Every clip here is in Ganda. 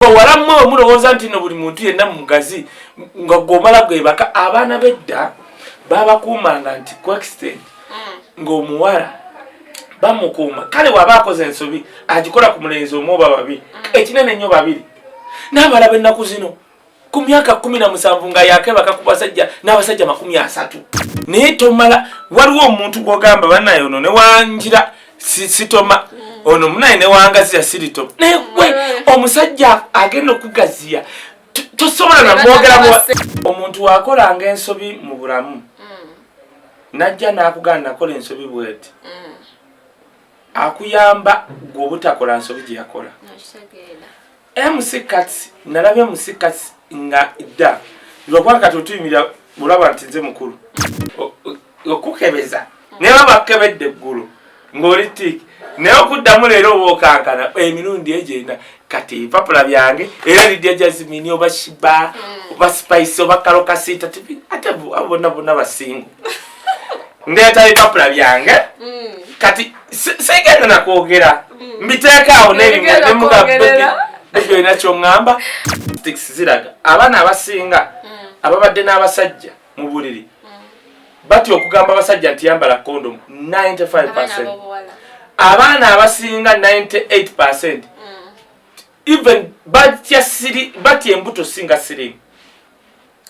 walamwe omulowooza nti no buli muntu yenna mugazi nga gomala gwebaka abaana bedda babakuumanga nti kwextend ng'omuwala bamukuuma kale waba akoze ensobi agikola ku mulenzi omu oba babiri ekinene nnyo babiri n'abalaba ennaku zino ku myaka 17 nga yakebaka ku basajja n'abasajja 30 naye tomala waliwo omuntu gw'ogamba bannaye ono ne wanjira sitoma ono munaye ne wangazia sirito naye gwe omusajja agenda okugaziya tosobola namwogera omuntu wakolanga ensobi mu bulamu najja n'akugana nakola ensobi bweti akuyamba gwe obutakola nsobi gye yakola emusikati nalabye musikati nga dda lwakuba kati otuyimira bulaba nti nze mukulu okukebeza naye bakebedde eggulu ng'oli tiki naye okuddamu leero oba okankana emirundi egenda kati ebipapula byange era lidya jazimini oba shiba oba spice oba kalokasiita ate bonna basingo ndeeta ebipapula byange kati segenda nakwogera mbiteekaawo nebyo kyoŋŋamba ziraga abaana abasinga ababadde n'abasajja mu buliri batya okugamba abasajja nti yambala kondom 95%. Abaana abasinga 98%. Even batya embuto singa sirimu.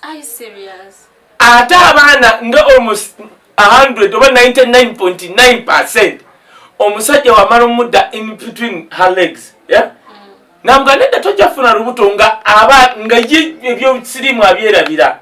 Are you serious? Ate abaana nga almost 100 oba 99.9% omusajja wamala omudda in between her legs. Yeah? Namga nedda tojafuna lubuto nga aba nga ye ebyo sirimu abyerabira.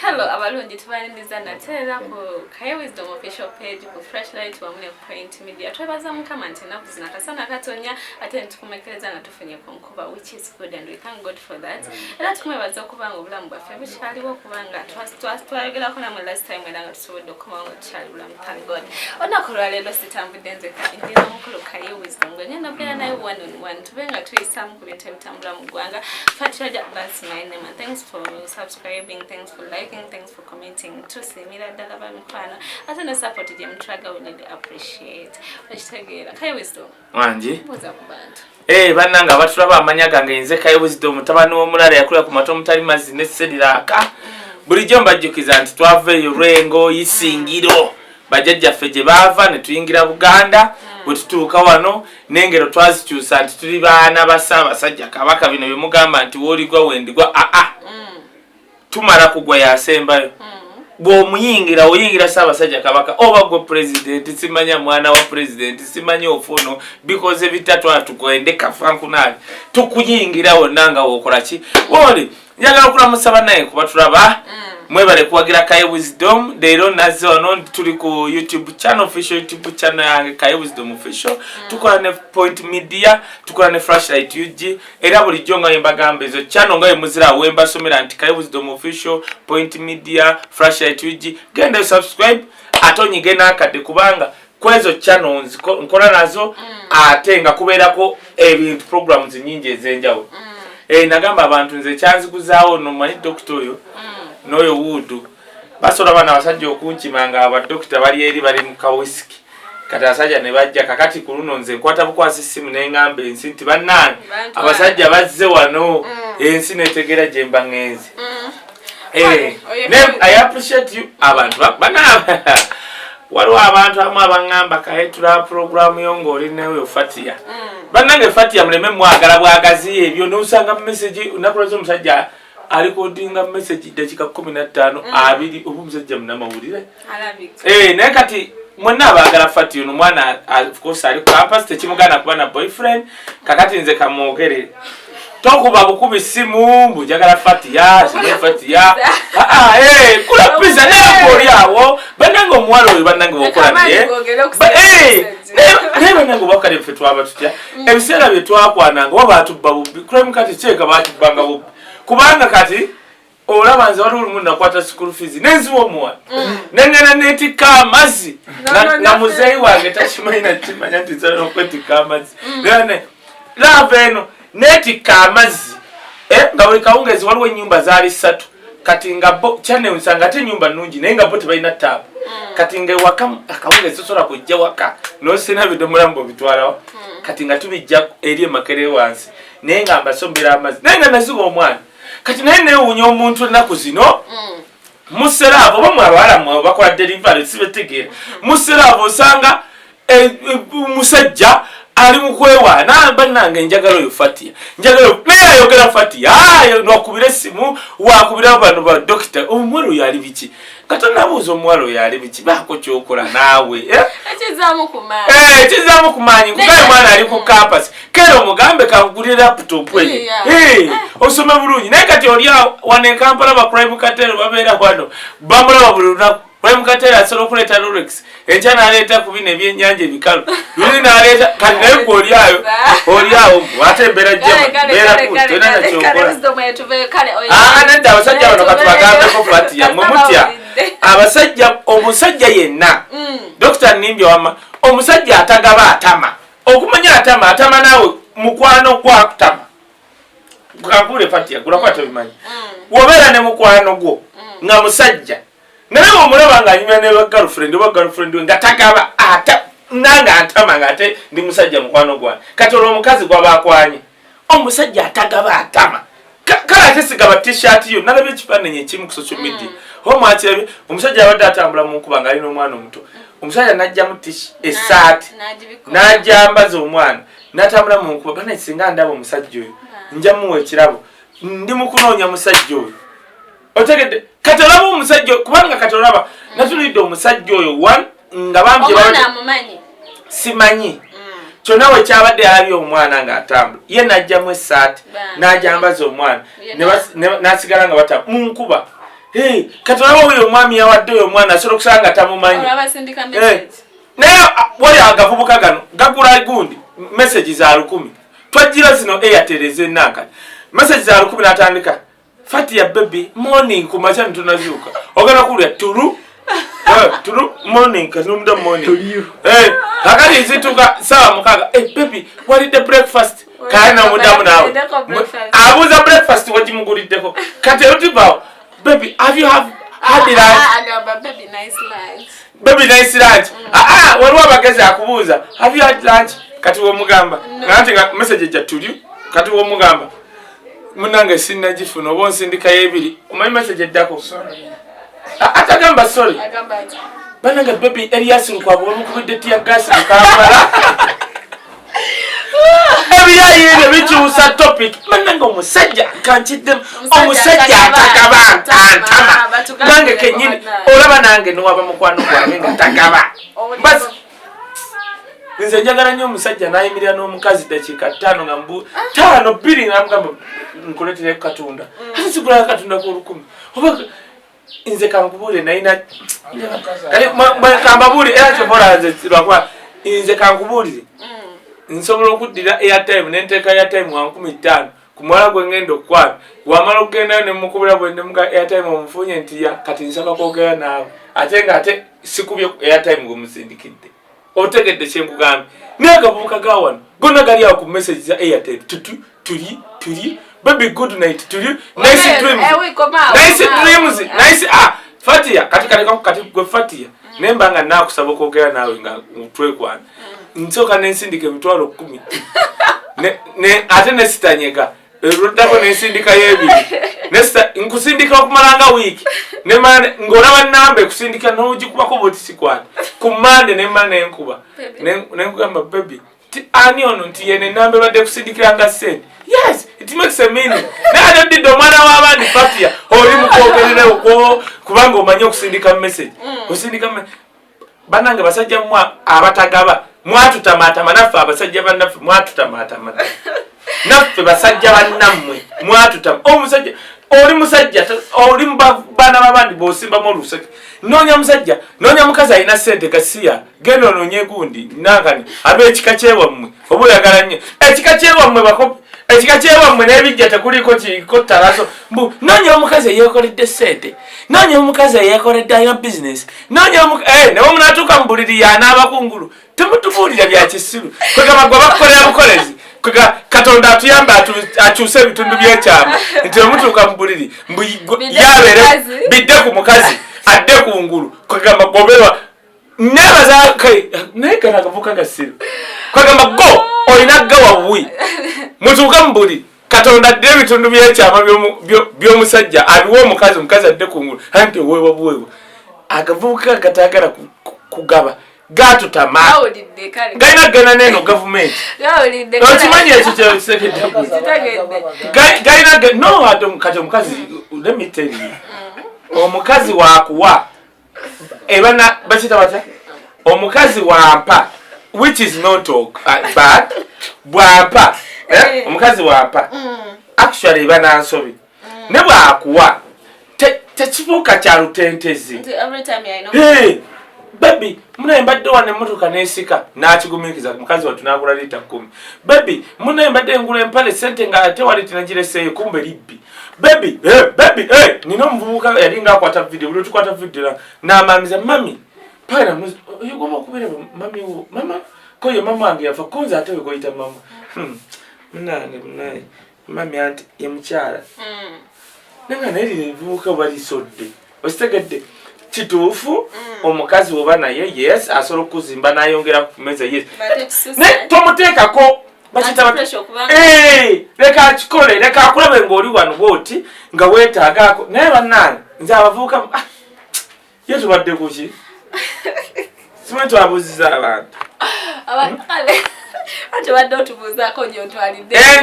Hello, abalungi tubalimiza natera ku Kaya Wisdom official page ku Flashlight wamune Point Media. Twebaza mukama nti naku zinakasana katonya ate ntukumekereza nga tufunye konkuba which is good and we thank God for that. Era tukumebaza okubanga obulamu bwaffe bukyaliwo kubanga twayogera ko namwe last time nga tusobodde okubawo tukyali bulamu thank God. Onakolwa leero sitambudde nzeka indira mukulu Kaya Wisdom gwe ngenda bera naye one on one tubenga tuyisamu ku bintu ebitambula mu ggwanga. Fatiraja that's my name and thanks for subscribing, thanks for liking, thanks for commenting to Semira Dalaba Mkwano. As an support to Jim Traga, we really appreciate. Kaya Wisdom. Wanji. What's up, band? Bananga batulaba amanyaga ngenze Kaya Wisdom mutabani w'omulala yakula ku mato mutali mazzi seddiraka. Bulijjo mbajjukiza nti twaveeyo Lwengo Isingiro. Bajjajjaffe gye baava ne tuyingira Buganda. Bwe tutuuka wano n'engero twazikyusa nti tuli baana ba Ssaabasajja Kabaka bino bye mugamba nti w'oligwa wendigwa tumara kugwa yasembayo bw'omuyingira oyingira Ssaabasajja Kabaka oba gwe president simanya mwana wa president simanya ofuno because bitatu atukwende kafankunali tukuyingira wonna nga wokola ki woli njagala okulamusa naye kuba tulaba mwebale kuwagira Kaya Wisdom leero nazze wano tuli ku YouTube channel official YouTube channel yange Kaya Wisdom official tukola ne Point Media tukola ne Flashlight UG era bulijjo nga yembagamba ezo channel nga yemuzira wemba somera nti Kaya Wisdom official Point Media Flashlight UG genda subscribe atonyige nakadde kubanga kwezo channels nkola nazo ate nga kubeerako ebintu programs nyingi ezenjawo nagamba abantu nze kyanzikuzaawo nomanyi doctor oyo noyo wudu basola bana basajja okunkimanga abadokita bali eri bali mu kawisiki kati asajja ne bajja kakati kuluno nze nkwata bukwasi simu n'engamba ensi nti bannange abasajja bazze wano ensi netegera gye mba ngenzi I appreciate you abantu bana waliwo abantu amu abangamba kayetula programu yo ng'oli newe Fatia bannange Fatia muleme mwagala bwagazi ebyo n'osanga message nakulaza omusajja alikodinga message dakika 15 abiri obumusajja munamawulire naye kati mwenna abagala Fatia ono mwana of course ali campus tekimugana kuba na boyfriend kakati nze kamwogere tokuba bukubi simu mbujagala Fatia kula pizza n'ekoli awo bannange omuwala oyo bannange bokola naye bannange bakale ffe twaba tutya ebiseera bye twakwananga oba batubba bubbi crime kati kyeka batubbanga bubbi kubanga kati olaba nze wali olumu nakwata school fees nenziwa omuwala nengenda neetikka amazzi na muzeeyi wange takimanyi nakimanya nti nsobola okwetikka amazzi laava eno neetikka amazzi nga buli kawungezi waliwo ennyumba zaali 3 kati nga bo chane usanga ate nyumba nungi naye nga bo tebalina tap kati nga waka akawunga sosola kujja waka no sina bidomola mbo bitwala kati nga tubijja eri makere wansi naye nga mbasombera amazi naye nga naziwa omwana kati naye ne unyo omuntu naku zino museravo bamwabala mwa bakola delivery sibetegera museravo osanga musajja ali mukwewa na banange njagalo yo Fatia njagalo naye ayogera Fatia nwakubira simu wakubira abantu ba doctor omwalo yali biki katona buzo omwalo yali biki bako kyokola nawe kizamu kumanyi kugaye mwana ali ku campus kero mugambe kangulira laptop we osoma bulungi naye kati oli wane Kampala ba Prime Cartel babera wano bamulaba buluna Prime Cartel asolo kuleta Rolex enchana aleta kubine byennyanja bikalu yulina aleta kanne ngoliayo oliawo watembera jema bera kutena na chokola nenda abasajja bano katwagambe ko Fatia mumutya abasajja omusajja yenna Dr. Nimbyo wama omusajja atagaba atama okumanya atama nawe mukwano kwa atama gukakule Fatia gulakwata bimanyi wobera ne mukwano gwo nga musajja naye omulaba nga nyuma ne girlfriend nga tagaba ata nanga atama ngate ndi musajja mukwano gwa kati omukazi gwa bakwanye omusajja atagaba atama kala tesigaba t-shirt yo nalabye ekifaananyi ekimu ku social media omwatirabe omusajja abadde atambula mu nkuba nga alina omwana omuto omusajja najjamu esaati najambaza omwana natambula mu nkuba bana singa ndaba omusajja oyo njamuwa ekirabo ndi mu kunoonya musajja oyo otegedde katolaba omusajja kubanga katolaba natulidde omusajja oyo nga bambye simanyi kyonna we kyabadde alabye omwana ng'atambula ye najjamu esaati n'ajambaza omwana n'asigala nga bata mu nkuba katolaba oyo omwami yawadde oyo omwana asobola okusanga nga tamumanyi naye wali agavubuka gano gagula gundi message za 1,000 twajjira zino Airtel ez'ennankati message za 1,000 n'atandika Fatia baby morning kumacha tunazuka ogana kulya turu morning kanumda morning hakali zituka sawa mukaga baby what is the breakfast kana mudamu nawe abuza breakfast wajimuguliddeko kate utibawo baby have you had lunch baby nice lunch waliwo abagezi akubuuza have you had lunch kati wo mugamba nante message ja tuli kati wo mugamba munange sinna jifuna obonsindika yebiri omanyi message eddako atagamba sorry bananga baby Elias lukwabo omukubidde tia gas mukambala ebiyayire bikyusa topic bananga omusajja kankiddemu omusajja atagaba antama nange kenyini olaba nange nowaba mukwano gwange nga tagaba basi nze njagala nnyo omusajja nayimirira n'omukazi dakiika 5 nga mbu 5 namugamba nkuletere Katonda ate sigula Katonda ku 10 oba nze kankubule nayina kambabule era kyobola nze lwakwa nze kankubulire nsobola okuddira airtime nenteeka airtime wa 15 kumwala gwe ngenda okukwata wamala okugendayo nemukubira bwe nemuga airtime omufunye nti ya kati nsaba kwogera naawe ate nga ate sikubye airtime gwemusindikidde otegedde kyenkugambye naye agavubuka ga wano gonna gali awo ku message za Airtel tuli baby good night tuli nice dreams nice Fatia kati gwe Fatia nembanga nakusaba okwogera naawe nga twekwana nsoka nensindika emitwalo 10 ate nesitanyega eruddako nensindika yebiri nkusindika okumalanga wiiki ng'olaba namba ekusindika n'ogikubako bwotisikwana ku Mande nemala nenkuba nenkugamba baby ani ono nti yene namba ebadde kusindikiranga ssente yes it makes a meaning naye addidde omwana w'abandi Fatia oli mukwogererewo kubanga omanyi okusindika message osindika banange basajja abatagaba mwatutamatama naffe abasajja bannaffe mwatutamatama naffe basajja bannammwe mwatutama omusajja oli musajja oli bana babandi bosimbamu oluseke nonya musajja nonya mukazi alina ssente gasiya genda ononye gundi nankani ab'ekika kyewammwe oba oyagala nnyo ekika kyewammwe bakopi ekika kyewammwe n'ebijja tekuliko kikottalaso mbu nonya omukazi eyeekoledde ssente nonya omukazi eyeekoledde alina bizinesi nonya nawe munatuuka mu buliri y'anaaba kungulu temutubuulira bya kisiru kwegamba gwe bakukolera bukolezi Katonda atuyamba akyuse ebitundu by'ekyama nti omutuuka mu buliri yabeere bidde ku mukazi adde ku ngulu kwegamba goberwa nebaza naye kana akavuka gasiro kwegamba go olina gawa wuwi mutuuka mu buliri Katonda adde ebitundu by'ekyama by'omusajja abiwa omukazi adde ku ngulu anti weewa akavubuka katagala kugaba gatutama gaina gana neno government okimanyi ekyo kyekisekedde gaina no kati omukazi let me tell you omukazi wakuwa ebana bakita batya omukazi wampa which is not bad bwampa omukazi wampa actually ebana nsobi ne bwakuwa tekifuuka kya lutentezi baby muna mbadde wane motoka nesika nakigumikiza mukazi watu nagula lita 10 baby muna mbadde ngula empale sente nga ate wali tinagirese kumbe libbi baby nino mvubuka yalinga akwata video buli tukwata video na mamiza mami pana yugoma kubere mama koyo mama wange yafa konza ate wegoita mama munange mami anti yemukyala nanga neri mvubuka bali sodde ositegedde kituufu omukazi oba naye yes asobola okuzimba nayongera kumeza yes ne tomuteekako leka akikole leka akulabe ng'oli wano bwoti nga weetaagaako naye bannange nze abavubuka ye tubadde kuki simanyi twabuuziza abantu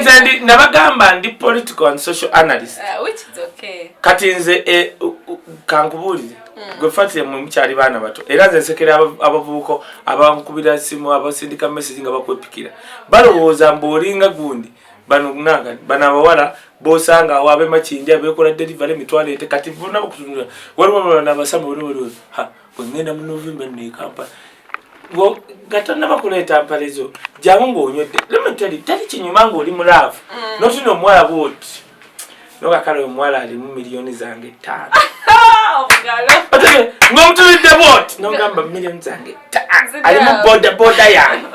nze nabagamba ndi political and social analyst kati nze kankubuulire gwe fatire mu mukyali baana bato era nze nsekera abavubuka abankubira simu abasindika message nga bakwepikira balowooza mbolinga gundi bano abawala bosanga awabe makindi abekola delivery mitwale ete kati vuna okutunula waliwo n'abasama waliwo bwengenda mu November ne Kampala gatana bakuleeta mpalezo jangu ng'onywedde lementali tali kinyuma ng'oli mulaavu notino omuwala bwoti nokakale omuwala alimu miliyoni zange 5 ng'omutulidde bwoti nogamba miliyoni zange 5 alimu boda yange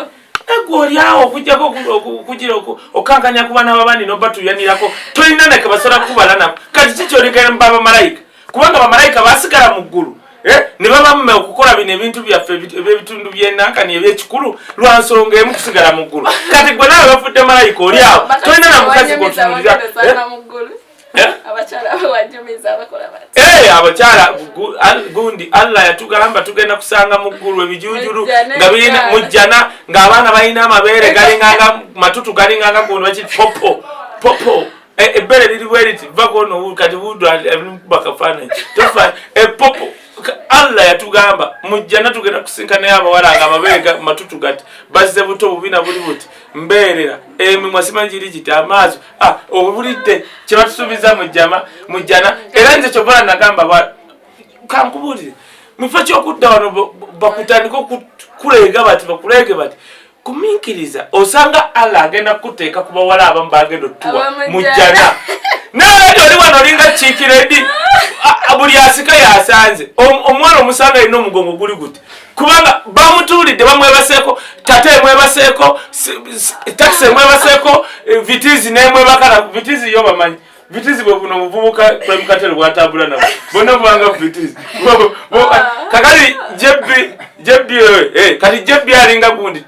egwolyawo okujjako okugira okankanya ku baana babandi nobatuyanirako tolina neke basobola kubala nako kati kikyolikere mu bamalayika kubanga bamalayika basigala mu ggulu ne babamume okukola bino ebintu byaffe ebyebitundu by'ennankani ebyekikulu lwa nsonga emu kusigala mu ggulu kati gwe nawe bafudde malayika oli awo tolina na mukazi gwotunulira abakyala gundi Allah yatugamba tugenda kusanga mu ggulu ebijujulu nga birina mujjana ng'abaana balina amabeere galinganga matutu galinganga gundi bakiti popo ebbere liri bweriti vakono kati budu bakafaananyi tofa popo Allah yatugamba mujjana tugenda kusinkana abawala nga amabeere matutu gati bazze buto bubina buli buti mbeerera emimwa simanjiri gita amaaso obulidde kye batusuubiza mujjana era nze kyovula nagamba kankubuulire mufa kyokudda wano bakutandika okukuleega bakulege bati kuminkiriza osanga Allah agenda kuteeka ku bawala abamu bagenda otuwa mujjana naye oli wano olinga kiikiredi buli asika yasanze omwana omusanga alina omugongo guli guti kubanga bamutuulidde bamwebaseeko tate emwebaseeko takisi emwebaseeko vitizi nemwebakala vitizi yo bamanyi vitizi bwe buno omuvubuka kwemukatero bwatambula nabo bonna bubanga vitizi kakali kati jebbi alinga gundi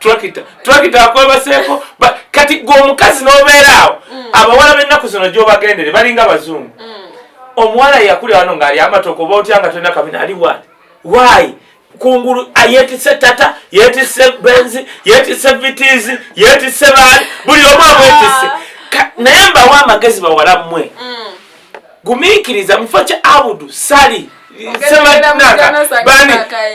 trakita akwebaseeko kati gweomukazi n'obeeraawo abawala b'ennaku zino gyobagendere balinga abazungu omuwala yakuli wano ng'ali amatoko oba otya nga tolina kabina ali wali why kungulu yetise tata yetise benzi yetise vitizi yetise baali buli omu amwetise naye mbawo amagezi bawala mmwe gumiikiriza mufo kya abudu sali semanaka bani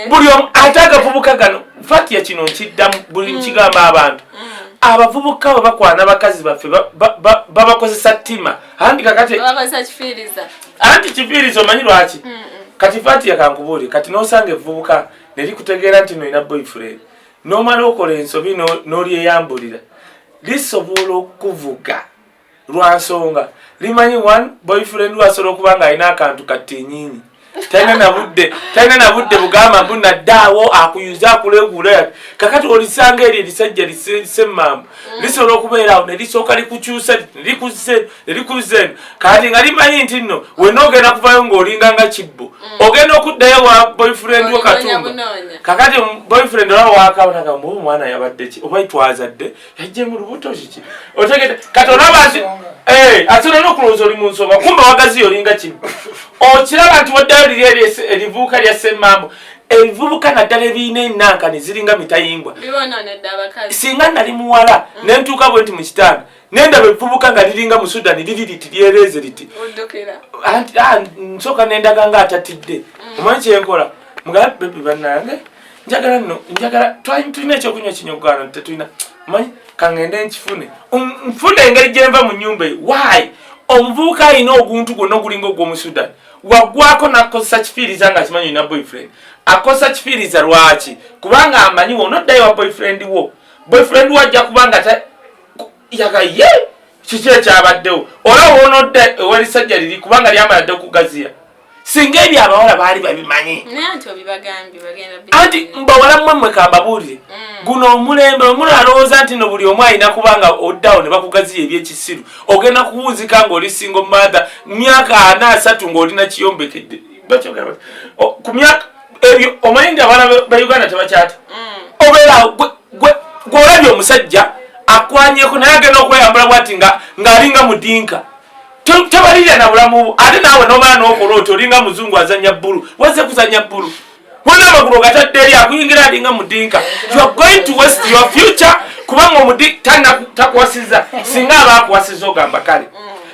buli omu ate agavubuka gano fatiya kino nkiddamu buli nkigamba abantu abavubuka bwe bakwana bakazi baffe babakozesa ttima anti kakati anti kifiiriza omanyi lwaki kati fatiya kankubuulire kati n'osanga evvubuka ne likutegeera nti noolina boyfriend n'omala okola ensobi n'olyeyambulira lisobola okuvuga lwa nsonga limanyi one boyfriend wasobola okuba nga alina akantu kattinyinyi talina na budde bugamba mbuna daawo akuyuza akulegula kakati olisanga eri erisajja lisemmamu lisobola okubeera awo ne lisooka likukyusa nelikuze kati nga limanyi nti nno wenna ogenda kuvayo ng'olinga nga kibbo ogenda okuddayo wa boyfriend wo Katumba kakati boyfriend olaba wakabanaga mbu omwana yabadde ki oba itwazadde yajje mu lubuto kiki otegete kati olaba nti asobola n'okulowooza oli mu nsonga kumbe wagazi olinga kibbo okiraba nti waddayo liri erivubuka lya semmambo ebivubuka naddala ebiina ennankani ziringa mitayimbwa singa nali muwala nentuuka bwe nti mu kitanda nendaba ebivubuka nga liringa mu Sudani liri liti lyereeze liti nsooka nendaga nga atatidde omanyi kyenkola mugaa bebi bannange njagala tulina ekyokunywa kinyogano tetulina omanyi kangende nkifune nfune engeri gyenva mu nnyumba eyo why omuvubuka alina oguntu gwonna ogulinga ogw'omu Sudani waggwako nakozesa kifiiriza nga akimanyi olina boyfriend akozesa kifiiriza lwaki kubanga amanyi wonoddayo wa boyfriend wo ajja kubanga yagaye kiki ekyabaddewo olaba wonodda ewerisajja liri kubanga lyamaladde okugaziya singa ebyo abawala baali babimanyi anti mbawala mmwe kambabuulire guno omulembe omula alowooza nti no buli omu alina kubanga oddawo ne bakugaziya ebyekisiru ogenda kuwunzika ng'oli single mother myaka 4-3 ng'olina kiyombekedde ku myaka ebyo omanyi nti abaana ba Uganda tebakyata obeera gw'olabye omusajja akwanyeko naye agenda okweyambula bwati ng'alinga mudinka tebalirya na bulamu ate naawe nomala n'okola oti olinga muzungu azanya bbulu wazze kuzanya bbulu wonna amagulu ogatadde eri akuyingira alinga mudinka you are going to waste your future kubanga omudinka takuwasiza singa aba akuwasiza ogamba kale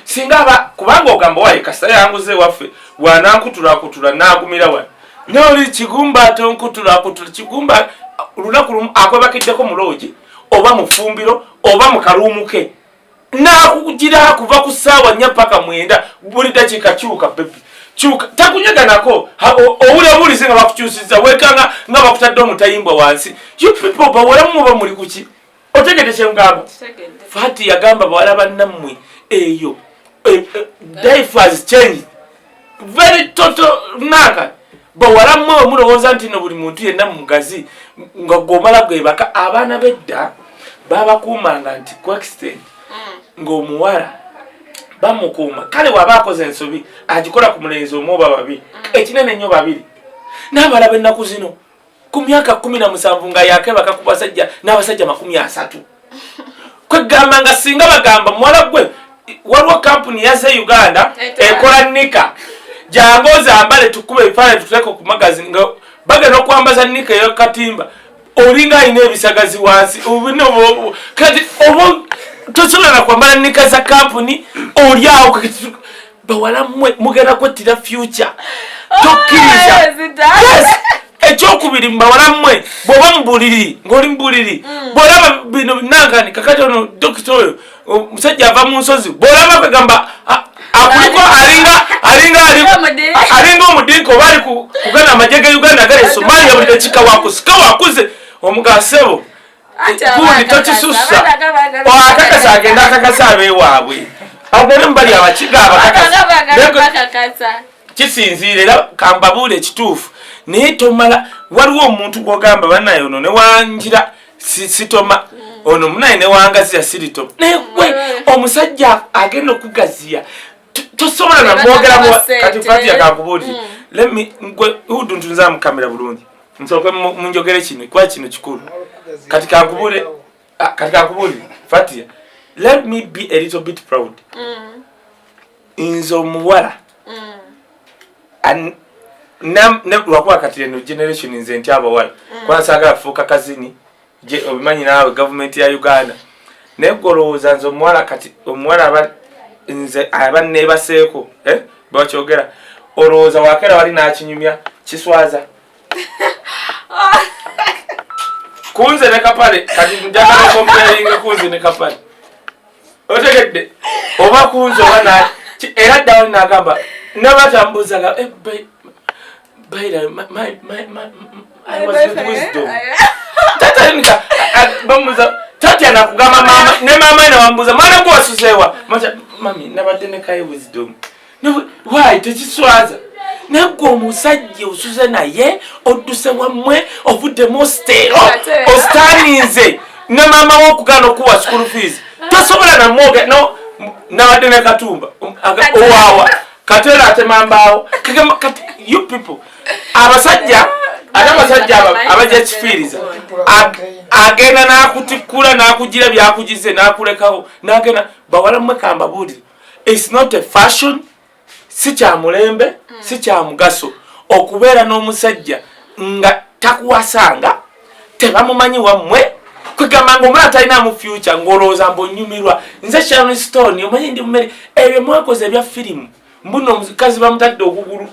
singa aba kubanga ogamba waye kasita yanguze waffe wanankutulakutula naagumira wano noli kigumba tonkutulakutula kigumba olunaku lumu akwebakiddeko mu loogi oba mu ffumbiro oba mu kaluumuke nakugira kuva ku ssaawa 4 paka 9 buli dakiika kyuka bebi kyuka takunyaganako owulize nga bakukyusiza wekanga nga bakutadde omutayimbwa wansi you people bawalamu muba muli kuki otegedde kyengamba Fati yagamba bawala bannammwe eyo life has changed very total naka bawala mmwe mulowooza nti no buli muntu yenna mugazi nga gomala gwebaka abaana bedda babakuumanga nti coextent ng'omuwala bamukuuma kale waba akoze ensobi agikola ku mulenzi omu oba babiri ekinene nnyo babiri n'abalaba ennaku zino ku myaka 17 nga yakebaka ku basajja n'abasajja 30 kwegamba nga singa bagamba muwala gwe waliwo kampuni yazze Uganda ekola nika jangoza ambale tukube ebifaananyi tutuleko ku magazini nga bagenda okwambaza nika ey'akatimba olinga alina ebisagazi wansi kati oba tosobola kwambala nika za kampuni oli awo bawala mmwe mugenda kwettira future tokkiriza ekyokubiri mbawala mmwe bw'oba mubuliri ng'oli mubuliri bw'olaba bino nankani kakati ono dokita oyo omusajja ava mu nsozi bw'olaba kwegamba akuliko alinga omudinka oba ali kugana amagye ga Uganda gali Somalia buli dakika wakusika wakuze omugasebo kundi tokisusa akakasa agenda akakasa abeewaabwe abagole mubali abakiga abakakasa kisinziira era kambabuule ekituufu naye tomala waliwo omuntu gwogamba bannaye ono newanjira sitoma ono munaye newangazira sirito naye gwe omusajja agenda okugaziya tosobola namwogeramu kati Fati yakankubuulire gwe udu ntunza mukamera bulungi nsooke munjogere kino kuba kino kikulu kati kankubule Fatia, let me be a little bit proud nze omuwala lwakuba kati eno generation nze nti abawala kwansagala fuuka kazini obimanyi naawe gavumenti ya Uganda naye golowooza nze omuwala kati omuwala nze aba neebaseeko bakyogera olowooza wakera wali nakinyumya kiswaza kunze ne kapale kati njagala comparing kunze ne kapale otegedde oba kunze oba era ddawo nagamba nabatambuzaga baira I was with wisdom tatanika bamuza tatya nakugamba mama ne mama ina wambuza mwana gwo wasuzewa mami nabadde ne kai wisdom why tekiswaza negwe omusajja osuze naye odduse wammwe ovuddemu steero ositaninze ne maama w'okugana okuwa school fees tosobola namwoge nabadde ne Katumba owaawa Kateera atemambaawo kati you people abasajja ate abasajja abajja ekifiriza agenda n'akutikkula n'akugira byakugize n'akulekawo n'agenda bawala mmwe kambabuulire it's not a fashion si kya mulembe si kya mugaso okubeera n'omusajja nga takuwasanga tebamumanyi wammwe kwegamba ng'omwana talina mu future ng'olowooza mbonyumirwa nze Sharon Stone omanyi ndi mmere ebyo mwakoze ebya firimu mbuno omukazi bamutadde okugulu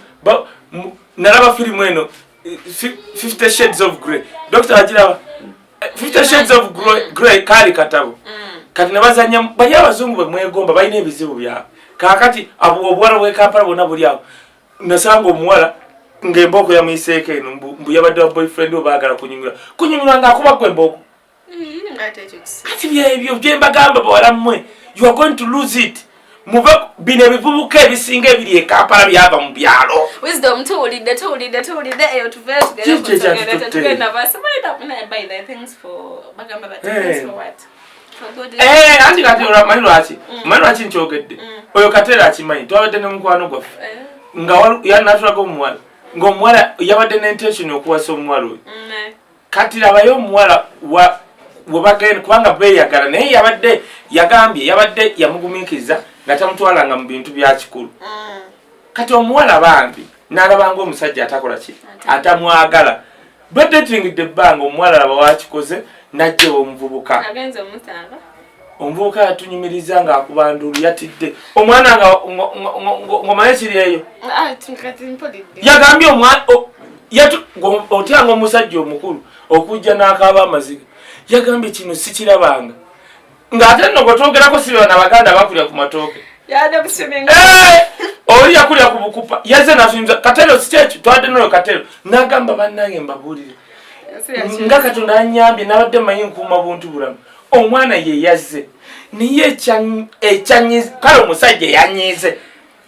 nalaba firimu eno 50 Shades of Grey Dr. Agiraba 50 Shades of Grey kali katabo kati nabazanya bali abazungu bemwegomba balina ebizibu byabwe kakati abo obwala bwe Kampala bona buli awo nasanga omuwala ng'embooko yamuyiseeko eno mbu yabadde wa boyfriend obaagala kunyumira ng'akuba gwe embooko kati byebyo byembagamba bawala mmwe you are going to lose it mube bino ebivubuka ebisinga ebiri e Kampala byava mu byalo Wisdom tuwulidde eyo tuveyo tugenda buy the things for bagamba but things for what anti kati olamanyi lwaki nkyogedde oyo Kateera akimanyi twabadde ne mukwano gwaffe nga yanatulaga omuwala ng'omuwala yabadde n'intention okuwasa omuwala oyo kati labayo omuwala webagenda kubanga beeyagala naye yabadde yamugumiikiriza nga tamutwalanga mu bintu bya kikulu kati omuwala bambi n'alabanga omusajja atakola ki atamwagala bedetingidde ebbanga omuwala laba wakikoze najja omuvubuka omuvubuka yatunyumiriza ng'akuba ndulu yatidde omwana ng'omanye kiri eyo yagambye otyanga omusajja omukulu okujja n'akaaba amaziga yagambye kino sikirabanga ng'ate nno gwetwogerako si bana baganda bakulya ku matooke oli yakulya ku bukupa yazze nasunza Katero si kyekyo twadde n'oyo Katero n'agamba bannange mbabuulire nga Katonda anyambye n'abadde manyi nkuuma buntu bulamu omwana ye yazze naye ekyanyize kale omusajja yanyize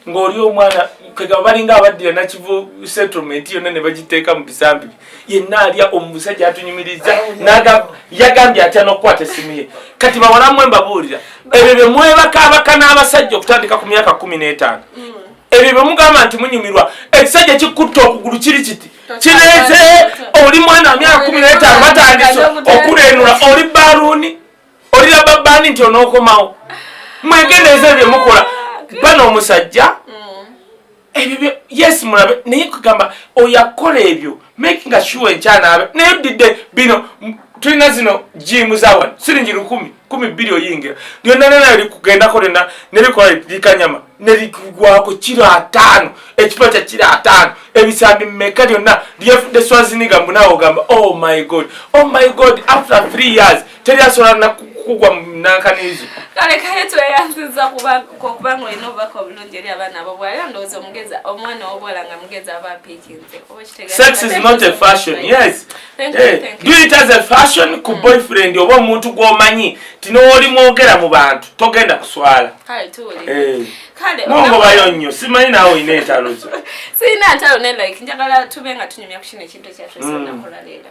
ng'oli omwana kegaba balinga abaddira nakivu settlement yonna ne bagiteeka mu bisambi yenna alya omusajja atunyumiriza yagambye atya n'okukwata essimu ye kati bawalammwe mbabuulira ebyo bye mwebakaabaka n'abasajja okutandika ku myaka 15 ebyo bye mugamba nti munyumirwa ekisajja kikutta okugulu kiri kiti kireeze oli mwana wa myaka 15 batandise okuleenula oli baluuni oli lababani nti onookomawo mwegendeeza ebyo mukola bano omusajja ebyo yes mulabe naye kugamba oyakola ebyo making sure enkyana naye didde bino tulina zino jimu zawan siringi 10 oyingira lyonna nayo likugendako lyonna nelikola likanyama neligwako kiro 5 ekipa kya kiro 5 ebisambi mmeka lyonna lyefudde Swaziniga mbunawo ogamba oh my god after 3 years teryasobola nakugwa nankanizo kale tweyanziza kubanga olina obubaka obulungi eri abaana ab'obuwala ndowooza omwana w'obuwala nga mugezi aba apiikinze sex is not a fashion yes do it as a fashion ku boyfriend oba omuntu gw'omanyi tinooli mwogera mu bantu togenda kuswala nongobayo nnyo simanyi naawe olina entalo zo sirina ntalo ne like njagala tube nga tunyumya ku kino ekintu ekyatwe sinnakola leero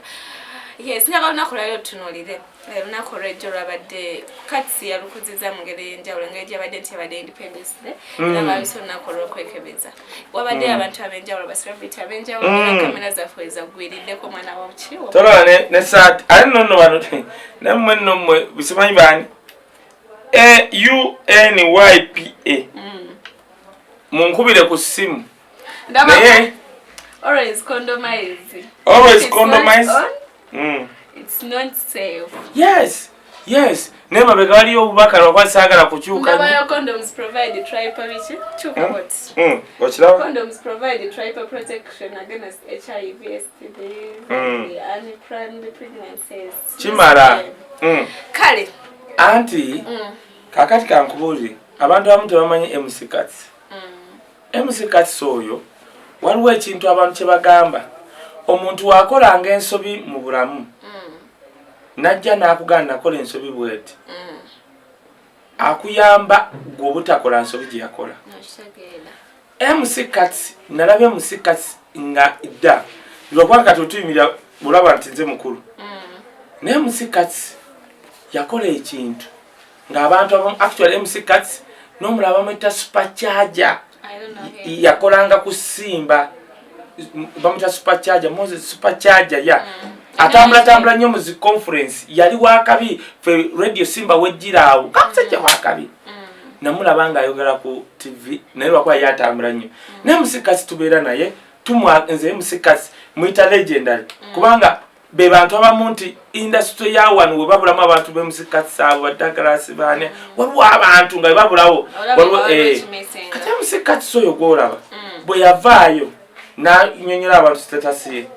yes njagala olunaku lwaliro tutunuulire olunaku olw'ejjo lwabadde katsi yalukuziza mu ngeri y'enjawulo engeri gyabadde nti yabadde independence day era baabise olunaku olw'okwekebeza wabadde abantu ab'enjawulo baselebrity ab'enjawulo era kamera zaffe ezagwiriddeko omwana wabukiwo tolola ne saati ate nonno bano nammwe nno mmwe bisimanyi baani UNYPA munkubire ku ssimu naye always condomize it's not safe yes naye mabega waliyo obubaka lwakwali saagala kukyuka ndabayo condoms provide triple chuka what wakiraba condoms provide triple protection against HIV STDs and unplanned pregnancies kimara kale anti kakati kankubuulire abantu abamu tebamanyi MC Cats oyo waliwo ekintu abantu kye bagamba omuntu wakolanga ensobi mu bulamu najja n'akugana nakola ensobi bweti akuyamba gwe obutakola nsobi gye yakola MC Kats nalabye MC Kats nga idda lwakwa katutuyimira bulaba nti nze mukulu ne MC Kats yakola ekintu ng'abantu abamu actually MC Kats n'omulaba bamwita supercharger yakolanga kusimba bamwita supercharger Moses supercharger ya atambula nnyo mu zi conference yali wakabi fe radio Simba wejjiraawo kamusajja wakabi namulaba nga ayogera ku TV naye lwakwa yatambula nnyo ne MC Kats tubeera naye nze MC Kats mwita legendary kubanga be bantu abamu nti industry ya wano we babulamu abantu be MC Kats abo badagalasi bane waliwo abantu nga babulawo waliwo kati MC Kats oyo gwolaba bwe yavaayo na nyonyola abantu status ye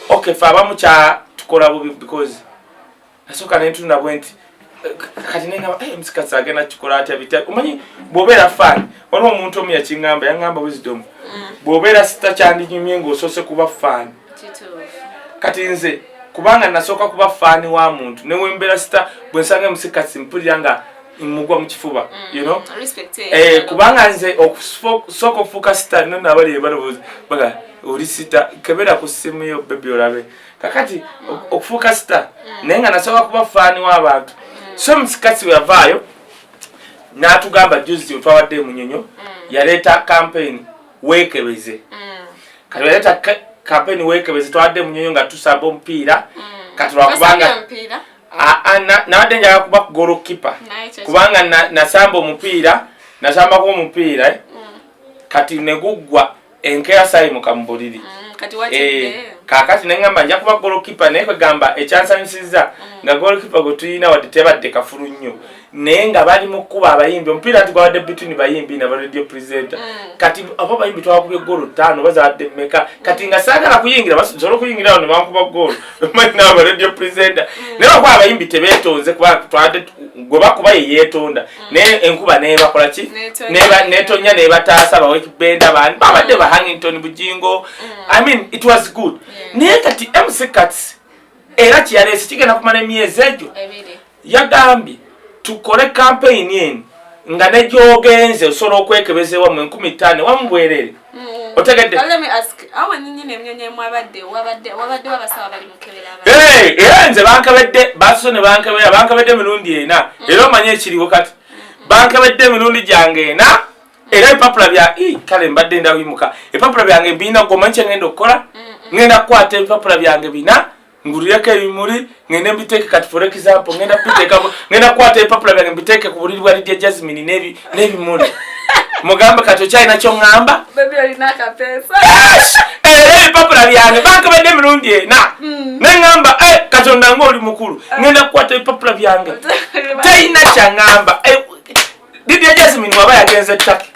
okay fa abamu kya tukola bubi because nasoka n'entunda bwenti kati nenga MC Kats agenda kikola atya bitya umanyi bw'obeera fan waliwo omuntu omu yangamba wisdom bw'obeera sita kyandinyumye ng'osose kuba fan kati nze kubanga nasoka kuba fan wa muntu ne wembera sita bwe nsanga MC Kats mpulira nga mugwa mu kifuba you know kubanga nze okusoka okufuuka sita nonna abali balowoza baga oli sita kebera ku simu yo baby olabe kakati okufuuka sita naye nga nasoka kuba fan w'abantu so MC Kats yavaayo n'atugamba juzi otwawadde Munyonyo yaleeta campaign weekebeze kati yaleeta campaign weekebeze twawadde Munyonyo nga tusamba omupiira kati lwakubanga nawadde njaga kuba goalkeeper kubanga nasamba omupiira nasambako omupiira kati neguggwa enkeera saayimuka mu buliri kakati nengamba nja kuba goalkeeper naye kwegamba ekyansanyusiza nga goalkeeper gwe tulina wadde tebadde kafulu nnyo naye nga bali mu kkuba abayimbi omupiira nti gwawadde between bayimbi na radio presenter kati abo bayimbi twakubye goolo 5 bazawadde mmeka kati nga saagala kuyingira basobola okuyingira awo ne bankuba goolo manyi n'aba radio presenter naye lwakuba abayimbi tebeetonze kuba twadde gwe bakuba ye yeetonda naye enkuba neebakola ki neetonya neebataasa bawekibenda bani babadde ba Hangington Bujingo I mean it was good naye kati MC Kats era kyeyaleese kigenda kumala emyezi egyo yagambye tukole campaign yen nga negyogenze osobola okwekebezewa mu 15 wamubwerere otegedde let me ask awo nyinyi nemnyonye mwabadde wabadde wabasawa bali mukebera era nze bankabedde basone bankabedde mirundi ena era omanye ekiriwo kati bankabedde mirundi gyange ena era epapula bya kale mbadde ndawimuka epapula byange bina goma nche ngenda okukola ngenda kukwata epapula byange bina ngulireko ebimuli ngenda mbiteeke kati for example ngenda kukwata epapula byange mbiteeke ku buliri bwa Lydia Jasmine n'ebimuli mugamba kati okyalina ky'oŋŋamba epapula byange bankabadde emirundi ena neŋŋamba katonda ng'oli mukulu ngenda kukwata epapula byange talina kyaŋŋamba Lydia Jasmine waba yagenze ettake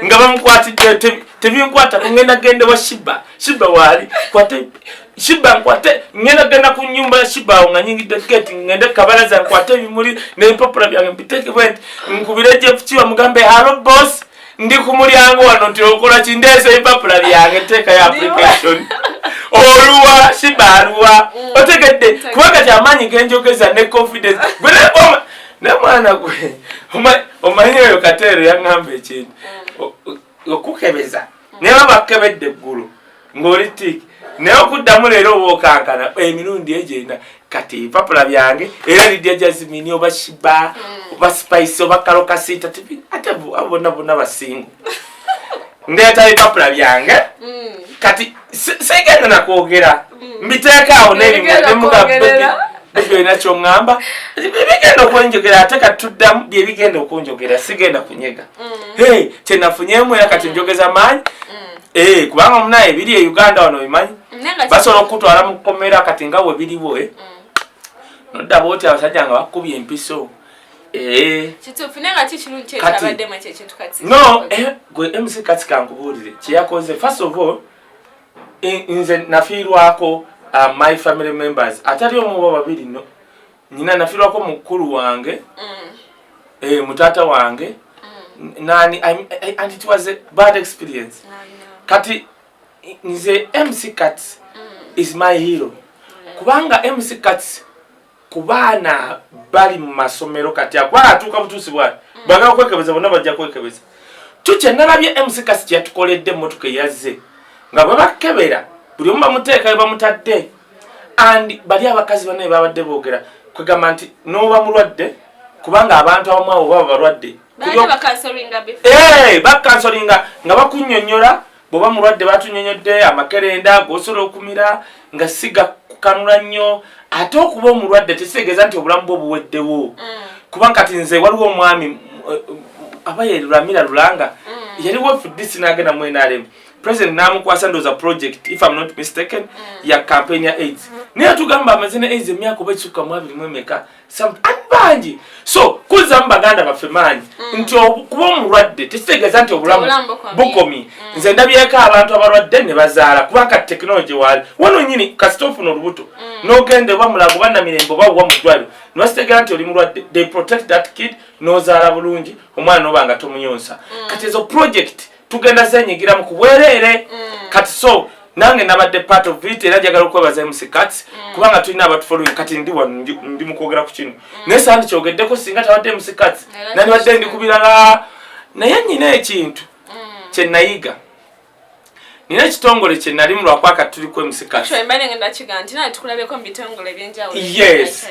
nga bamukwatidde tebinkwata ngenda gende wa Shiba wali kwate Shiba nkwate ngenda genda ku nyumba ya Shiba nga nyingidde gate ngende kabalaza nkwate ebimuli n'empapula byange mbiteeke bwenti nkubire Jeff Chiwa mugambe hello boss ndi ku mulyango wano nti okola kindeese empapula byange teeka ya application oluwa Shiba aluwa otegedde kubanga kyamaanyi genjogeza ne confidence ne mwana gwe omanyi oyo Kateero yaŋŋamba ekintu okukebeza naye bakebedde eggulu ng'oli tiki naye okuddamu leero obwokankana emirundi egyenda kati empapula byange era Lydia Jasmine oba Shiba oba Spice oba Kalokasita ate bonna basingo ndeeta empapula byange kati sigenda nakwogera mbiteekaawo ebyo olina ky'oŋŋamba bigenda okwenjogera ate kati tuddamu bye bigenda okunjogera sigenda kunyega kyenafunyemu era kati njogeza maanyi kubanga omunaye ebiri e Uganda wano bimanyi basobola okutwala mu kkomera kati nga we biriwo nodda booti abasajja nga bakubye empiso no gwe MC Kats kankubuulire kyeyakoze first of all nze nafiirwako my family members atali omu babiri no nyina nafiirwako mukulu wange mutata wange nani and it was a bad experience kati nze MC Kats is my hero kubanga MC Kats kubaana bali mu masomero kati akwala atuuka butuusi bwali bagala kwekebeza bonna bajja kwekebeza Chuche nalabye MC Kassi yatukoledde emmotoka yazze nga bwe bakebera buli omu bamuteeka bamutadde and bali abakazi bane babadde boogera kwegamba nti n'oba mulwadde kubanga abantu abamu abo baba balwadde bakansolinga nga bakunnyonnyola bw'oba mulwadde batunyonyodde amakerenda g'osobola okumira nga siga kukanula nnyo ate okuba omulwadde tekitegeeza nti obulamu bwo buweddewo kubanga kati nze waliwo omwami aba ye Luramira Lulanga yaliwo FDC n'agenda mu NRM president namukwasa ndoza project if I'm not mistaken ya campaign ya AIDS naye tugamba amazina AIDS emyaka oba ekisuka mu 20 bangi so kuza mu baganda baffe manyi nti kuba omulwadde tekitegeeza nti obulamu bukomi nze ndabyeko abantu abalwadde ne bazaala kubanga technology wali wano nyini kasitofu n'olubuto n'ogende oba mulago oba namirembe oba wa mu ddwaliro ne basitegeera nti oli mulwadde they protect that kid n'ozaala bulungi omwana n'oba nga tomuyonsa kati ezo project tugenda zenyigiramu kubwerere kati so nange nabadde part of it era njagala okwebaza MC Kassi kubanga tulina abantu following kati ndi mukwogera ku kino naye sandi kyogeddeko singa tabadde MC Kassi nani badde ndi kubirala naye nyina ekintu kye nayiga nina ekitongole kye nali mu lwakwaka tuli ku MC Kassi yes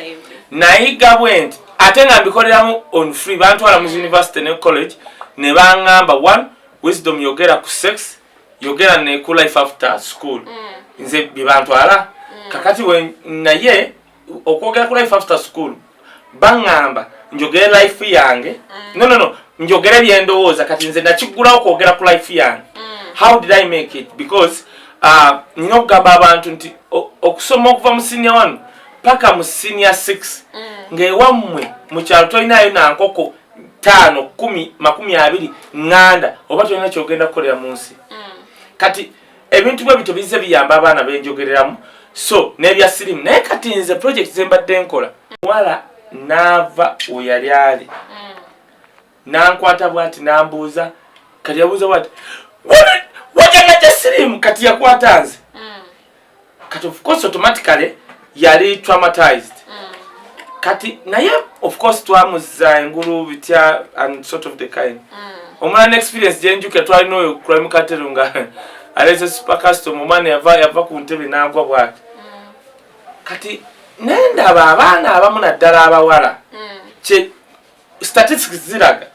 nayiga bwenti ate nga mbikoleramu on free bantwala mu university ne college ne baŋŋamba one wisdom yogera ku sex yogera ne ku life after school nze bibantwala kakati we naye okwogera ku life after school baŋŋamba njogera life yange no njogera byendowooza kati nze nakigulawo okwogera ku life yange how did I make it because nina okugamba abantu nti okusoma okuva mu senior 1 paka mu senior 6 ng'ewammwe mu kyalo tolinayo nankoko 5, 10, 20 nganda oba tolina kyogenda kukolera mu nsi kati ebintu bwe bito bize biyamba abaana benjogereramu so nebya sirimu naye kati nze project zembadde nkola wala nava oyali ali nankwata bwati nambuuza kati yabuuza bwati wajanga gya sirimu kati yakwata nze kati of course automatically yali traumatized kati naye of course twamuza engulu bitya and sort of the kind omwana experience jenjuke twalina oyo crime katero nga aleze super custom omwana yava ku ntebe nagwa bwati kati nendaba abaana abamu naddala abawala kye statistics ziraga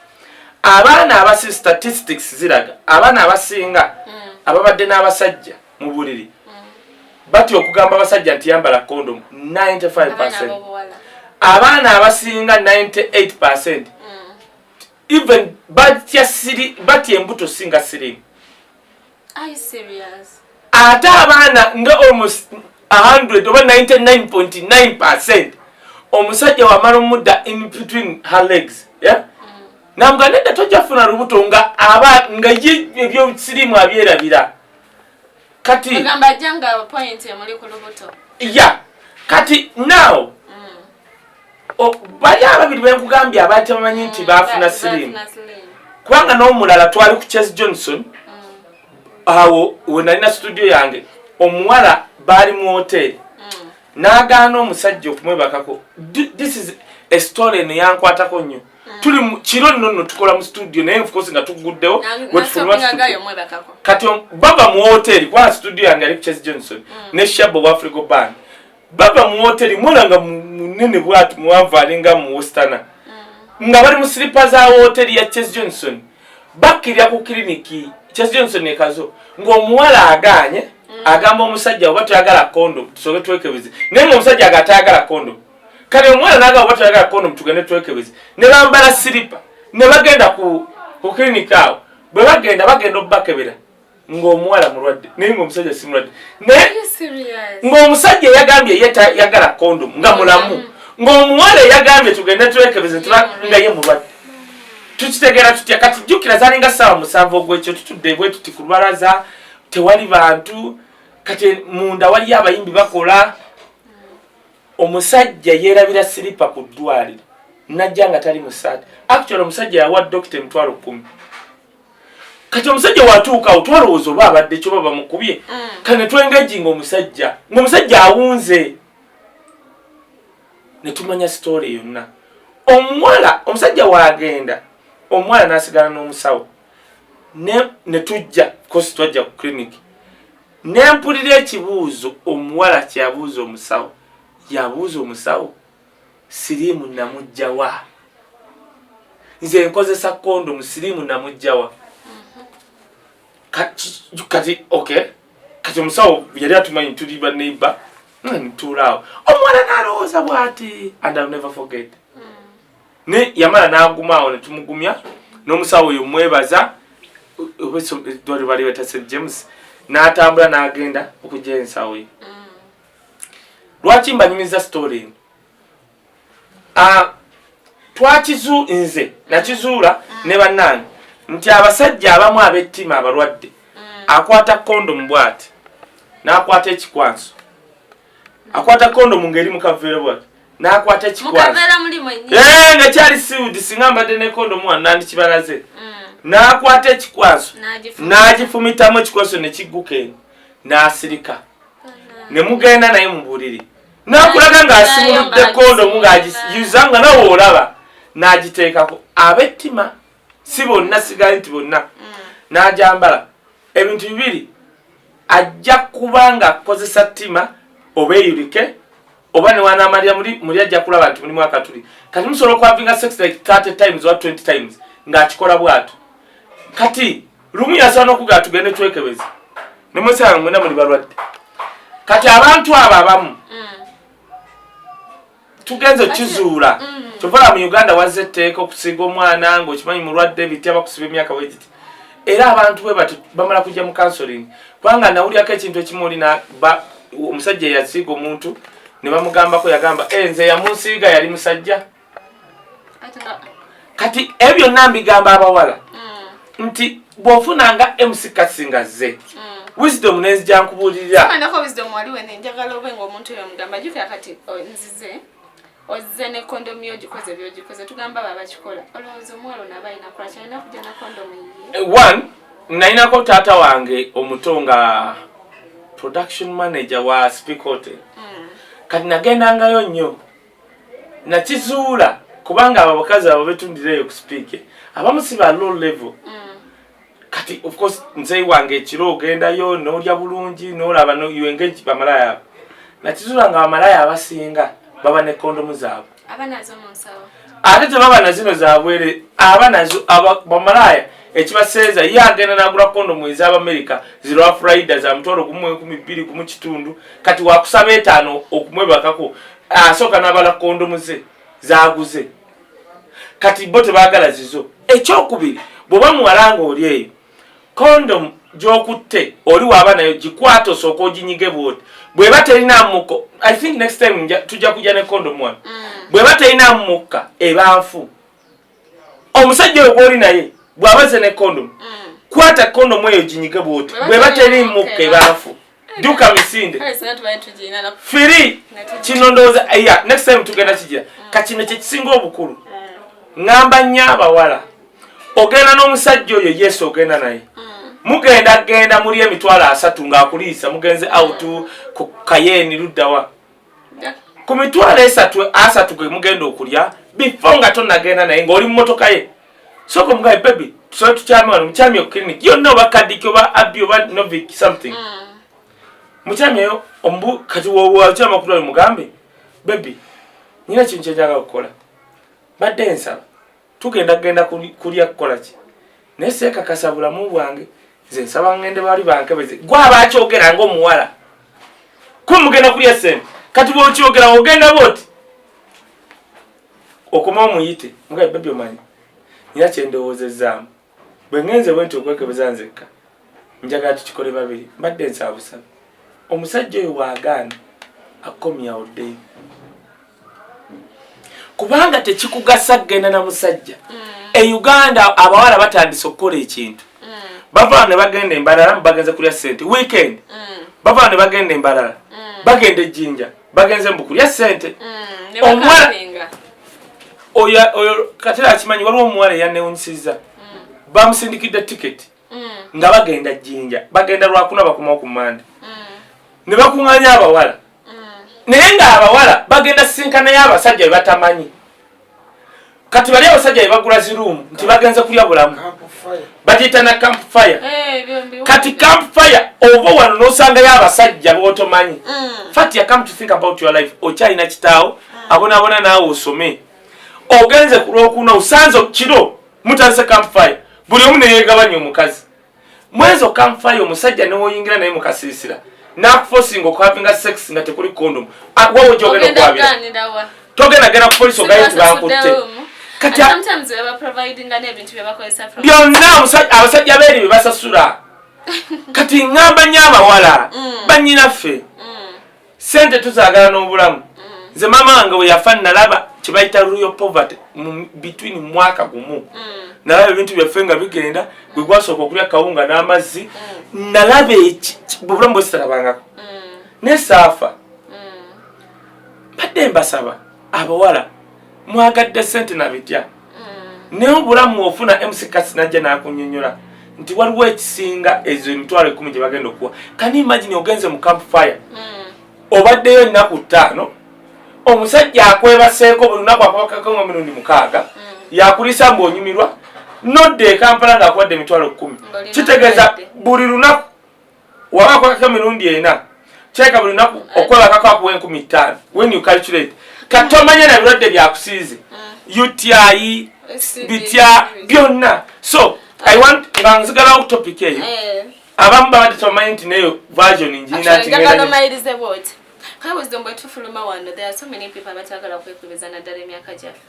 abaana abasi statistics ziraga abaana abasinga ababadde n'abasajja mu buliri bati okugamba abasajja nti yambala condom 95%. Abaana abasinga 98%. Even bati embuto singa siri. Are you serious? Ate abaana nga almost 100 oba 99.9%. Omusajja wamala omudda in between her legs. Yeah? Nambwa nedda tojafuna lubuto nga nga ebyo sirimu abyerabira. Kati ngamba janga point emuli ku lubuto. Yeah. Kati now bali ababiri benkugambye abantu bamanyi nti bafuna sirimu. Kubanga n'omulala twali ku Chess Johnson. Awo we nalina studio yange omuwala bali mu hotel. Nagaana omusajja okumwebakako. This is a story ne yankwatako nnyo. Tuli kiro nno tukola mu studio naye of course nga tuguddewo kati baba mu hotel kwa studio yange ali Chess Johnson ne Shabo wa Africa Band baba mu hotel mulanga munene bwatu muwanvu alinga mu Western nga bali mu slippers za hotel ya Chess Johnson bakirya ku kliniki Chess Johnson ne kazo ng'omuwala aganye agamba omusajja oba tuyagala condom tusobe twekebeze naye omusajja agatayagala condom kale omwana naga oba tuyagala condom tugende twekebeze ne bambala silipa ne bagenda ku clinic awo bwe bagenda obbakebera ng'omuwala mulwadde naye ng'omusajja si mulwadde ng'omusajja yagambye yagala condom nga mulamu ng'omuwala yagambye tugende twekebeze nga ye mulwadde tukitegeera tutya kati jjukira zalinga 7 ogwekyo tutudde bwe tuti ku lubalaza tewali bantu kati munda wali abayimbi bakola omusajja yerabira silipa ku ddwaliro najja nga tali musaati actually omusajja yawa dokita emitwalo 10 kati omusajja watuuka otwalowooza oba abadde kyo baba mukubye kane twengejinga ng'omusajja awunze ne tumanya story yonna omusajja waagenda omuwala n'asigala n'omusawo ne tujja kosi twajja ku clinic nempulira ekibuuzo omuwala kyabuuza omusawo yabuuza omusawo siriimu namujjawa nze nkozesa kondomu siriimu namujjawa kati okay kati omusawo yali atumanyi tuli baneiba ntuulaawo omuwala n'alowooza bw'ati and I'll never forget ne yamala n'agumaawo ne tumugumya n'omusawo oyo mwebaza dwali bali beta St James n'atambula n'agenda okujja ensawo ye lwaki mbanyumiza story nze nakizuula ne bannange nti abasajja abamu ab'ettima abalwadde akwata kondomu bw'ati n'akwata ekikwanso akwata kondomu ng'eri mu kaveera bw'ati n'akwata ekikwanso nga kyali siwudi singa mbadde ne kondomu wano nandikibalaze n'akwata ekikwanso n'agifumitamu ekikwanso ne kigguka eno n'asirika ne mugenda naye mu buliri n'akulaga ng'asimuludde kondomu ng'agiyuza nga nawe olaba n'agiteekako ab'ettima si bonna sigali nti bonna n'agyambala ebintu bibiri ajja kuba nga akozesa ttima oba eyulike oba ne wanamalira muli ajja kulaba nti mulimu akatuli kati musobola okwavinga sex like 30 times or 20 times ng'akikola bw'ato kati lumu yasaana okugaa tugende twekebeze ne mwesanga mwena muli balwadde kati abantu abo abamu tugenze kizuula kyovala mu Uganda wazze etteeka okusiga omwana ng'okimanyi mulwadde bitya bakusiba emyaka wegiti era abantu bwe bati bamala kujja mu counseling kubanga nawulyako ekintu ekimu oli omusajja yasiiga omuntu ne bamugambako yagamba nze yamunsiiga yali musajja kati ebyo byonna mbigamba abawala nti bw'ofunanga MC Kasinga zze wisdom nezija nkubuulirira wisdom waliwe nenjagala obe ng'omuntu oyo mugamba juka kati nzize ozze ne kondomu yogikoze byogikoze tugamba baba kikola olowooza omwalo nabayina kola kyalina kujja na kondomu ye one nalinako taata wange omuto nga production manager wa Speak Hotel kati nagendangayo nnyo nakizuula kubanga abo abakazi abo betundireyo ku Speak abamu si ba low level kati of course nzei wange ekiro ogendayo n'olya bulungi n'olaba you engage bamalaya abo nakizuula nga bamalaya abasinga baba ne kondomu zaabwe abanazo munsawo ate tebaba na zino zaabwere abanazo bamalaya ekibaseeza ye agenda n'agula kondomu ez'Amerika zirwa Friday za mutwalo gumu 12 gumu kitundu kati wakusaba 5 okumwebakako asooka n'abala kondomu ze zaaguze kati bo tebaagala zizo ekyokubiri bw'oba muwalanga oli eyo kondomu gy'okutte oli waaba nayo gikwata osooka oginyige bwoti bw'eba terina mukko I think next time tujja kujja ne kondomu wano bw'eba terina mukka eba nfu omusajja oyo gw'oli naye bw'abaze ne kondomu kwata kondomu eyo ginyige bwoti bw'eba teri mukka eba nfu duka misinde firi kino ndowooza next time tugenda kigira kakino kyekisinga obukulu ngamba nnyo abawala ogenda n'omusajja oyo yesu ogenda naye mugenda muli emitwalo 3 ng'akuliisa mugenze out ku Kayeni luddawa ku mitwalo 3 gwe mugenda okulya before nga tonnagenda naye ng'oli mu motoka ye soko mugaye baby tusobola tukyame wano mukyami o clinic yonna oba kadiki oba abi oba novic something mukyami eyo ombu kati wowakyama kutwala mugambe baby nina kintu kyenjagala okukola badde ensaba tugenda kulya kukola ki naye seekakasa bulamu bwange nze nsaba ngende bali bankebeze gwaba akyogera ng'omuwala kuba mugenda kulya sente kati bw'okyogera ogenda bwoti okoma omuyite mugaye baby omanyi nina kyendowoozezaamu bwe ngenze bwe nti okwekebeza nzekka njagala tukikole babiri mbadde nsaba busabe omusajja oyo waagaana akomyawo ddeyo kubanga tekikugasa kgenda na musajja e Uganda abawala batandise okukola ekintu bava ne bagenda embalala bagenze kulya sente weekend bava ne bagenda embalala bagenda ejjinja bagenze mbu kulya sente omwala oyo katera akimanyi waliwo omuwala eyanewunyisiza bamusindikidde tiketi nga bagenda jjinja bagenda lwakuna bakomawo ku Mande ne bakuŋŋaanya abawala naye nga abawala bagenda sinkana y'abasajja be batamanyi kati bali abasajja be bagula ziruumu nti bagenze kulya bulamu bagiyita na campfire. Kati campfire oba wano nosanga y'abasajja b'otomanyi. Fact ya come to think about your life okyalina kitaawo abonabona naawe osome ogenze ku Lwokuna usanze kiro mutandise campfire buli omu ne yeegabanya omukazi mwezo campfire omusajja ne woyingira naye mu kasiisira n'akuforcing okuhavinga sex nga tekuli condom wowe gyogenda okwabira togenda genda ku polisi ogayo tubankutte kati sometimes we are providing n'ebintu bye bakozesa from byonna abasajja beeri bye basasula kati ngamba nnyo abawala bannyinaffe sente tuzaagala n'obulamu nze maama wange we yafa nalaba kye bayita royal poverty between mwaka gumu nalaba ebintu byaffe nga bigenda gwe gwasooka okulya kawunga n'amazzi nalaba bulamu bwe sitalabangako naye saafa badde mbasaba abawala mwagadde sente nabitya naye obulamu ofuna MC Kasi najja n'akunnyonnyola nti waliwo ekisinga ezo emitwalo 10 gye bagenda okuwa kani imagine ogenze mu campfire obaddeyo ennaku 5 omusajja akwebaseeko buli lunaku akwakako 6 yakulisa ng'onyumirwa nodde e Kampala ng'akuwadde emitwalo 10 kitegeeza buli lunaku waba akwakako 4 kyeka buli lunaku okwebakako akuwa 15,000 when you calculate kati omanye na birwadde byakusiize UTI bitya byonna so I want nga nzigalawo topic eyo abamu babadde tomanyi nti neyo version njina nti Kai was done by tufuluma wano. There are so many people abatagala kwekubeza na dare myaka jafu.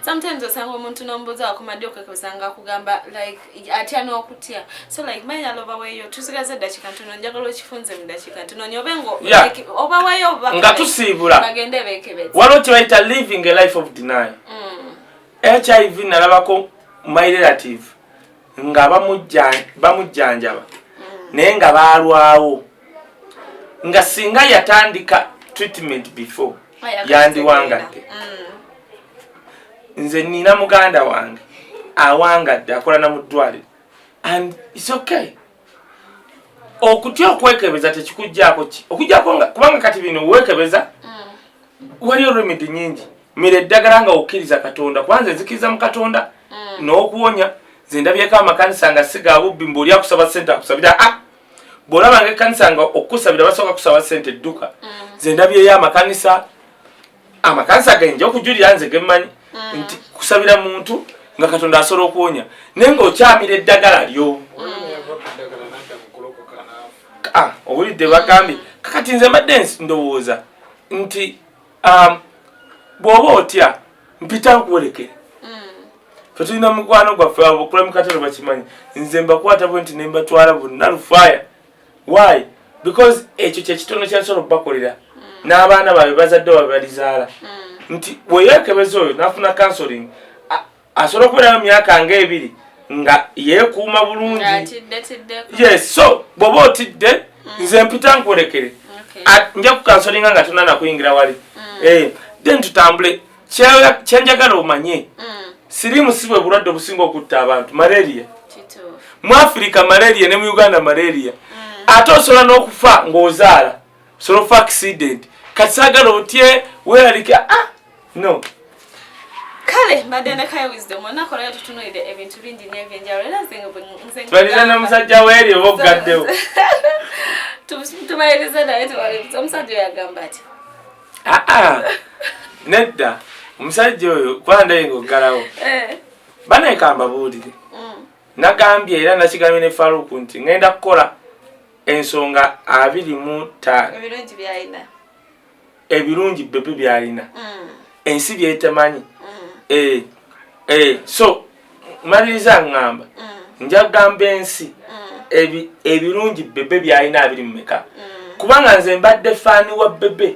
Sometimes osanga omuntu nomboza akomadi okwekubezanga kugamba like atya n'okutya. So like manya loba weyo tusigaze dakika ntono njagala okifunze mu dakika ntono nyobengo like oba weyo oba nga tusibula bagende bekebeza. Walo kibaita living a life of denial. HIV nalabako my relative nga bamujjanjaba naye nga balwawo nga singa yatandika treatment before yandiwangadde nze nina muganda wange awangadde akola na mu ddwaliro and it's okay okutya okwekebeza tekikujjaako ki okujjaako kubanga kati bino wekebeza waliyo remedy nyingi mira eddagala nga okkiriza Katonda kwanza nzikiriza mu Katonda n'okuwonya nze ndabyeko amakanisa nga siga bubbi mbuli akusaba sente akusabira bolaba nga kanisa nga okusabira basoka kusaba sente edduka nze ndabyeyo amakanisa genje okujulira nze gemmanyi nti kusabira muntu nga Katonda asobola okuwonya naye ng'okyamira eddagala lyo owulidde bagambye kakati nze mbadde ndowooza nti bw'oba otya mpita nkuwolekere fe tulina mukwano gwaffe abakula mu Katale bakimanyi nze mbakwata bwe nti ne mbatwala bonna lufaya. Why? Because ekyo kyekitono kyensobola okubakolera n'abaana baabwe bazadde babalizaala nti bweyekebeza oyo n'afuna counseling asobola okubeera mu myaka nga 2 nga yeekuuma bulungi. Yes, so bw'oba otidde nze mpita nkwolekere nja ku counselinga nga tonna nakuyingira wali then tutambule kyenjagala omanye sirimu si bwe bulwadde obusinga okutta abantu malaria mu Africa malaria ne mu Uganda malaria ate osobola n'okufa ng'ozaala osobola okufa accident kati saagala otye weeralika no kale mbadde ne Kai Wisdom onakolayo tutunuulidde ebintu bingi n'ebyenjawulo era nze tumaliriza n'omusajja weeri oba ogaddewo tumaliriza naye tumaliriza omusajja oyo agamba ati nedda omusajja oyo kwandaye ng'oggalawo baneekamba buulire nagambye era nakigambye ne Faruku nti ngenda kukola ensonga 25 ebirungi bebe byalina ensi byetemanyi so maliriza ngamba nja kugamba ensi ebirungi bebe byalina 20 kubanga nze mbadde faani wa bebe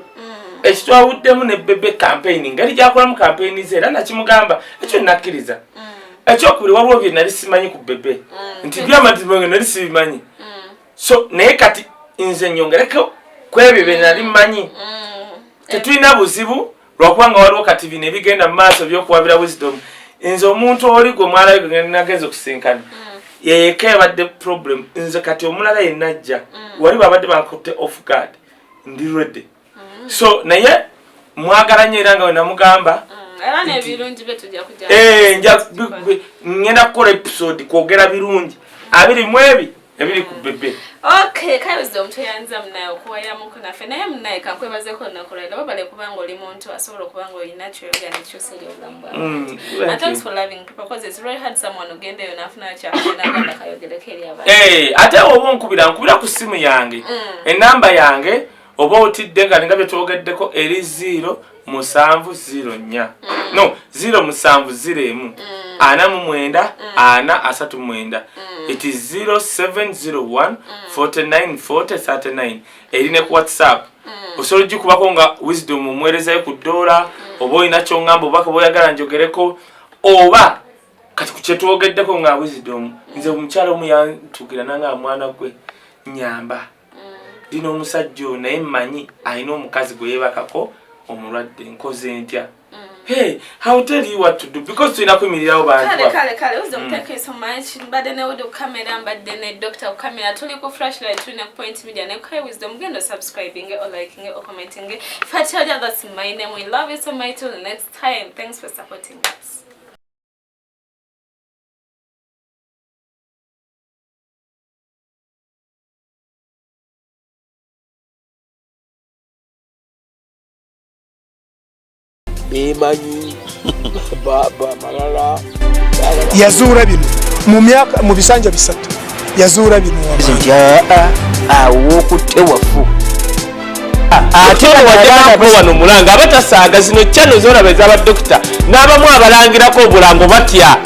ekitwawuddemu ne bebe campaign ngeri gyakolamu campaign ze era nakimugamba ekyo nakkiriza ekyokubiri waliwo bye nali simanyi ku bebe nti byamatizo nali sibimanyi so naye kati nze nyongereko kwebyo bye nali mmanyi tetulina buzibu lwakubanga waliwo kati bino ebigenda mu maaso by'okuwabira Wisdom nze omuntu oli gwe mwalayo gwe nagenza okusinkana yeyeka ebadde problem nze kati omulala yenajja wali babadde bankutte off guard ndi ready so naye mwagala nnyo era nga we namugamba Era ne birungi betujja kujja. Ngenda kukola episode kwogera birungi. Abiri mwebi ebiri ku bebe. Okay, Wisdom tuyanza mnayo kuwaya muko nafe naye mnaye kakwebazeko nakolera babale kubanga oli muntu asobola kubanga oli natural organic kyoseri obulamu. And thanks for loving people because it's really hard someone ugende yo nafuna kyakenda ganda kayogereko eri abantu. Ate oba nkubira ku simu yange. Enamba yange oba otidde nga nga betwogeddeko eri 07004. No, 07001 49 It is 0701 49 40 39. Erine ku WhatsApp. Osobola jukubako nga Wisdom omwerezayo ku dola oba olina kyongamba oba boyagala njogereko oba kati kukyetwogeddeko nga Wisdom nze omukyala omu yantuukira nanga mwana gwe nyamba. Dino omusajja naye mmanyi alina omukazi gwe yeebakako omulwadde nkoze ntya. Hey, I'll tell you what to do because we nakumirirawo bantu. Kale, Wisdom, thank you so much. Mbadde ne wudu camera, mbadde ne doctor camera. Tuli ku flashlight, tuli ne point media. Ne Kaya Wisdom, gendo subscribing or liking or commenting. Fataja, that's my name. We love you so much. Till the next time. Thanks for supporting us. Bemanyi baba malala yazuura bino mu myaka mu bisanja bisatu yazuura bino awo kutewafu ate wajja wano mulanga abatasaaga zino channel zona beza ba doctor n'abamu abalangirako obulango batya